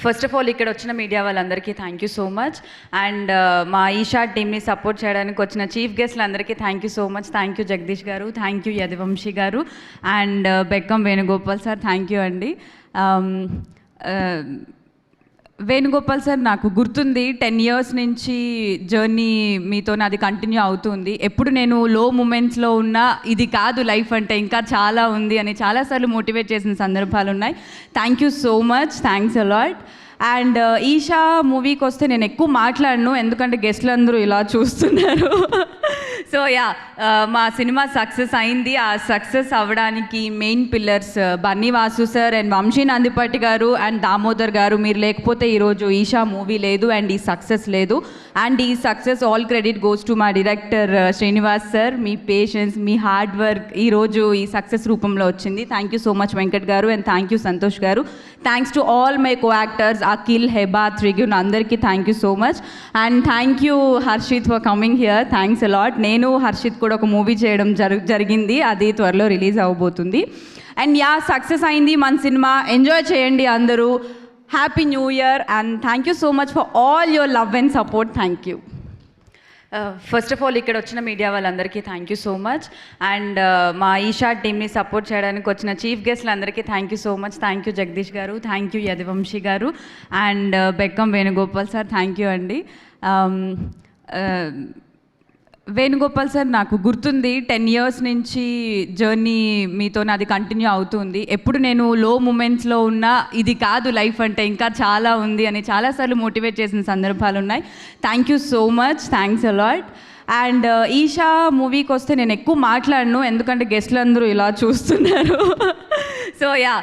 First of all ఇక్కడ వచ్చిన media వాళ్ళందరికీ thank you so much. And మా ఈషా టీమ్ని సపోర్ట్ చేయడానికి వచ్చిన చీఫ్ గెస్ట్లందరికీ thank you so much. Thank you Jagadish గారు, థ్యాంక్ యూ యదువంశీ గారు and Bekkam Venugopal sir, thank you అండి. వేణుగోపాల్ సార్, నాకు గుర్తుంది 10 years నుంచి జర్నీ మీతో నాది కంటిన్యూ అవుతుంది. ఎప్పుడు నేను లో మూమెంట్స్లో ఉన్నా ఇది కాదు లైఫ్ అంటే ఇంకా చాలా ఉంది అని చాలాసార్లు మోటివేట్ చేసిన సందర్భాలు ఉన్నాయి. Thank you so much, thanks a lot. And Eesha మూవీకి వస్తే నేను ఎక్కువ మాట్లాడను, ఎందుకంటే గెస్ట్లు అందరూ ఇలా చూస్తున్నారు. సో యా, మా సినిమా సక్సెస్ అయింది. ఆ సక్సెస్ అవ్వడానికి main pillars Bunny Vasu sir and Vamsi Nandipati గారు అండ్ దామోదర్ గారు. మీరు లేకపోతే ఈరోజు ఈషా మూవీ లేదు అండ్ ఈ సక్సెస్ లేదు. అండ్ ఈ success all credit goes to మా డైరెక్టర్ శ్రీనివాస్ సార్. మీ పేషెన్స్, మీ హార్డ్ వర్క్ ఈరోజు ఈ సక్సెస్ రూపంలో వచ్చింది. Thank you so much Venkat గారు అండ్ థ్యాంక్ యూ సంతోష్ గారు. Thanks to all my co actors Akhil, Heba, Trigun, అందరికీ thank you so much. And thank you Harshit for coming here, thanks a lot. నేను హర్షిత్ కూడా ఒక మూవీ చేయడం జరిగింది, అది త్వరలో రిలీజ్ అవ్వబోతుంది. అండ్ యా, సక్సెస్ అయింది మన సినిమా, ఎంజాయ్ చేయండి అందరూ. Happy new year and thank you so much for all your love and support. Thank you. First of all ఇక్కడ వచ్చిన మీడియా వాళ్ళందరికీ thank you so much. And మా ఈషా టీమ్ని సపోర్ట్ చేయడానికి వచ్చిన చీఫ్ గెస్ట్లందరికీ thank you so much. Thank you Jagadish గారు, thank you Yaduvamsi గారు and Bekkam Venugopal sir, thank you అండి. వేణుగోపాల్ సార్, నాకు గుర్తుంది 10 years నుంచి జర్నీ మీతో నాది కంటిన్యూ అవుతుంది. ఎప్పుడు నేను లో మూమెంట్స్లో ఉన్నా ఇది కాదు లైఫ్ అంటే ఇంకా చాలా ఉంది అని చాలాసార్లు మోటివేట్ చేసిన సందర్భాలు ఉన్నాయి. Thank you so much, thanks a lot. And Eesha మూవీకి వస్తే నేను ఎక్కువ మాట్లాడను, ఎందుకంటే గెస్ట్లు అందరూ ఇలా చూస్తున్నారు. సో యా,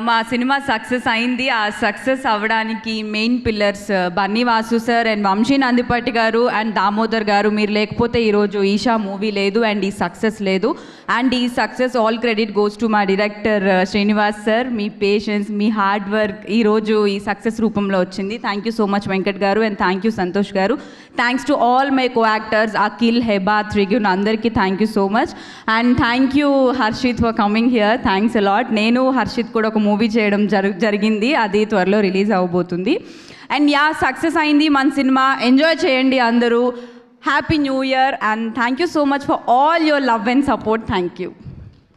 మా సినిమా సక్సెస్ అయింది. ఆ సక్సెస్ అవ్వడానికి main pillars Bunny Vasu sir and Vamsi Nandipati గారు అండ్ దామోదర్ గారు. మీరు లేకపోతే ఈరోజు ఈషా మూవీ లేదు అండ్ ఈ సక్సెస్ లేదు. అండ్ ఈ success all credit goes to మా డైరెక్టర్ శ్రీనివాస్ సార్. మీ పేషెన్స్, మీ హార్డ్ వర్క్ ఈరోజు ఈ సక్సెస్ రూపంలో వచ్చింది. Thank you so much Venkat గారు అండ్ థ్యాంక్ యూ సంతోష్ గారు. Thanks to all my co actors Akhil, Heba, Trigun, అందరికీ thank you so much. And thank you Harshit for coming here, thanks a lot. నేను హర్షిత్ కూడా ఒక మూవీ చేయడం జరిగింది, అది త్వరలో రిలీజ్ అవ్వబోతుంది. అండ్ యా, సక్సెస్ అయింది మన సినిమా, ఎంజాయ్ చేయండి అందరూ. Happy new year and thank you so much for all your love and support. Thank you.